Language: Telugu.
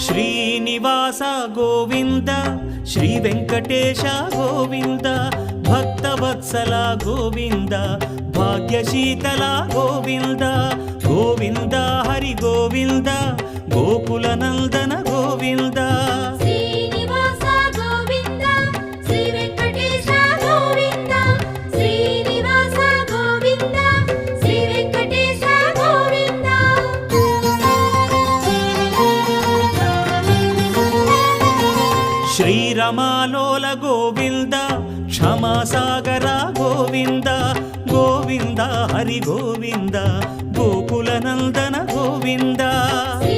శ్రీనివాస గోవింద శ్రీ వెంకటేశ గోవింద భక్తవత్సల గోవింద భాగ్యశీతల గోవింద గోవింద హరి గోవింద గోకుల నందన గోవింద శ్రీనివాస గోవింద శ్రీ వెంకటేశ గోవింద శ్రీనివాస గోవింద శ్రీ వెంకటేశ గోవింద శ్రీరమాలోల గోవింద క్షమాసాగర గోవింద గోవింద హరి గోవింద గోకుల నందన గోవింద శ్రీ